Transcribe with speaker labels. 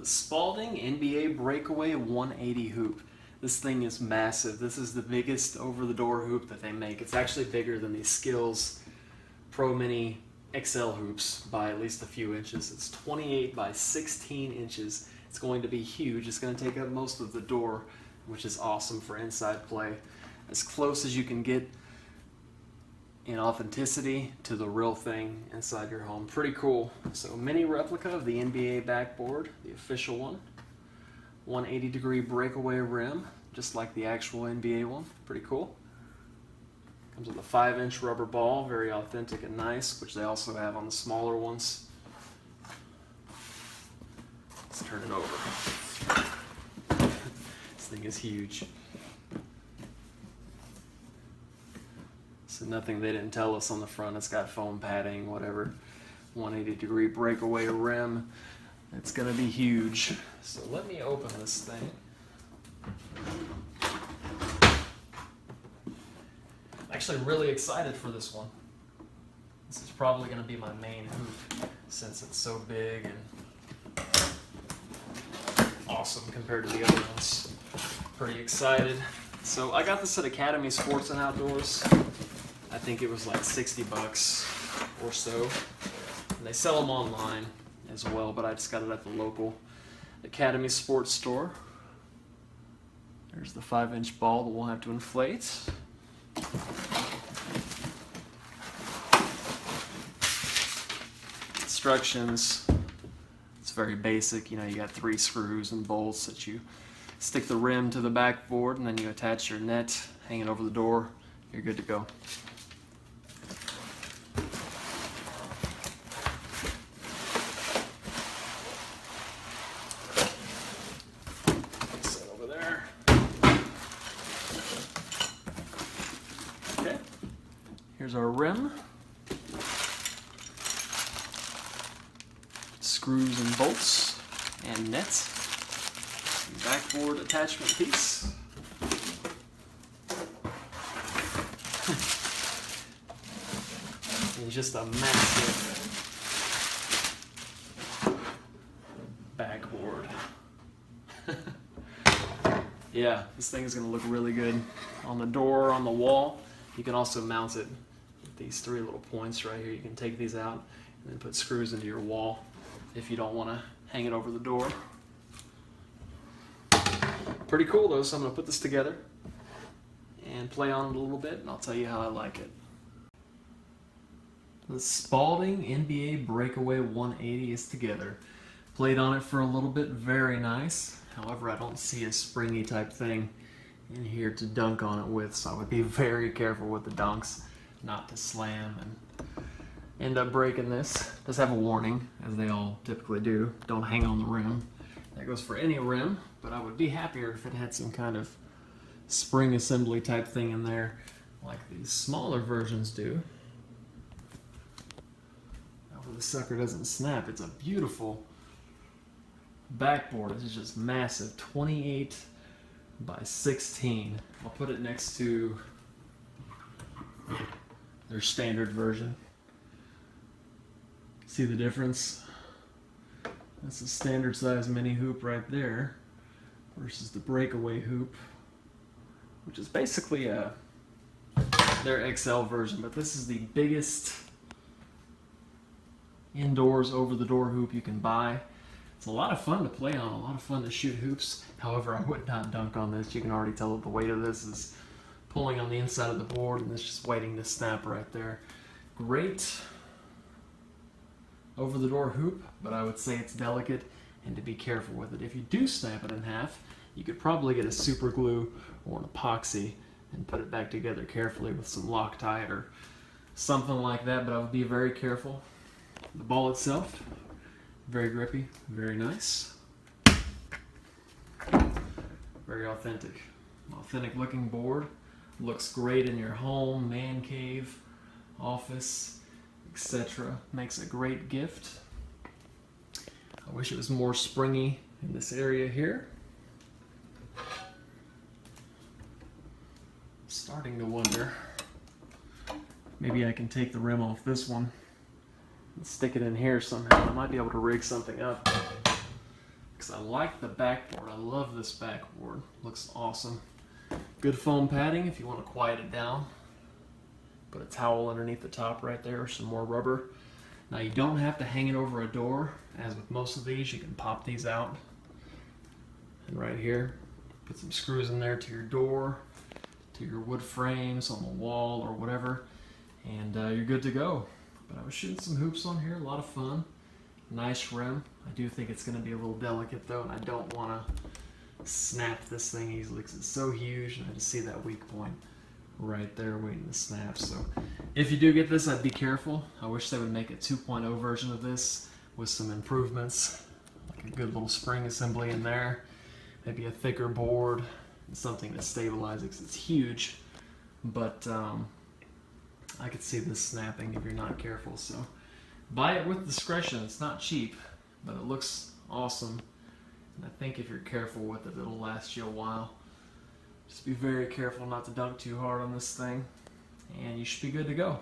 Speaker 1: the Spalding NBA Breakaway 180 hoop. This thing is massive. This is the biggest over-the-door hoop that they make. It's actually bigger than the Sklz Pro Mini XL hoops by at least a few inches. It's 28 by 16 inches. It's going to be huge. It's going to take up most of the door, which is awesome for inside play. As close as you can get in authenticity to the real thing inside your home. Pretty cool. So mini replica of the NBA backboard, the official one. 180-degree breakaway rim, just like the actual NBA one. Pretty cool. Comes with a 5-inch rubber ball, very authentic and nice, which they also have on the smaller ones. Let's turn it over. This thing is huge. So nothing they didn't tell us on the front. It's got foam padding, whatever. 180-degree breakaway rim. It's going to be huge. So let me open this thing. I'm actually really excited for this one. This is probably going to be my main hoop since it's so big and awesome compared to the other ones. Pretty excited. So I got this at Academy Sports and Outdoors. I think it was like 60 bucks or so. And they sell them online as well, but I just got it at the local Academy Sports store. There's the 5-inch ball that we'll have to inflate. Instructions. It's very basic. You know, you got 3 screws and bolts that you stick the rim to the backboard, and then you attach your net, hang it over the door. You're good to go. Set over there. Okay. Here's our rim. Screws and bolts and nets. Backboard attachment piece. And just a massive backboard. Yeah, this thing is going to look really good on the door, on the wall. You can also mount it with these 3 little points right here. You can take these out and then put screws into your wall if you don't want to hang it over the door. Pretty cool though, so I'm going to put this together and play on it a little bit, and I'll tell you how I like it. The Spalding NBA Breakaway 180 is together. Played on it for a little bit, very nice. However, I don't see a springy type thing in here to dunk on it with, so I would be very careful with the dunks not to slam and end up breaking this. It does have a warning, as they all typically do. Don't hang on the rim. That goes for any rim, but I would be happier if it had some kind of spring assembly type thing in there, like these smaller versions do. That way the sucker doesn't snap. It's a beautiful backboard. It's just massive, 28 by 16. I'll put it next to their standard version. See the difference? That's the standard size mini hoop right there versus the breakaway hoop, which is basically their XL version, but this is the biggest indoors over-the-door hoop you can buy. It's a lot of fun to play on, a lot of fun to shoot hoops. However, I would not dunk on this. You can already tell that the weight of this is pulling on the inside of the board, and it's just waiting to snap right there. Great over-the-door hoop, but I would say it's delicate and to be careful with it. If you do snap it in half, you could probably get a super glue or an epoxy and put it back together carefully with some Loctite or something like that, but I would be very careful. The ball itself, very grippy, very nice. Very authentic. Authentic looking board. Looks great in your home, man cave, office, etc. Makes a great gift. I wish it was more springy in this area here. Starting to wonder, maybe I can take the rim off this one and stick it in here somehow. I might be able to rig something up because I like the backboard. I love this backboard. Looks awesome. Good foam padding if you want to quiet it down. Put a towel underneath the top right there, or some more rubber. Now you don't have to hang it over a door. As with most of these, you can pop these out. And right here, put some screws in there to your door, to your wood frames on the wall or whatever, and you're good to go. But I was shooting some hoops on here, a lot of fun. Nice rim. I do think it's going to be a little delicate though, and I don't want to snap this thing easily because it's so huge, and I just see that weak point right there waiting to snap. So if you do get this, I'd be careful. I wish they would make a 2.0 version of this with some improvements, like a good little spring assembly in there, maybe a thicker board, and something to stabilize it because it's huge. But I could see this snapping if you're not careful. So buy it with discretion. It's not cheap, but it looks awesome. And I think if you're careful with it, it'll last you a while. Just be very careful not to dunk too hard on this thing, and you should be good to go.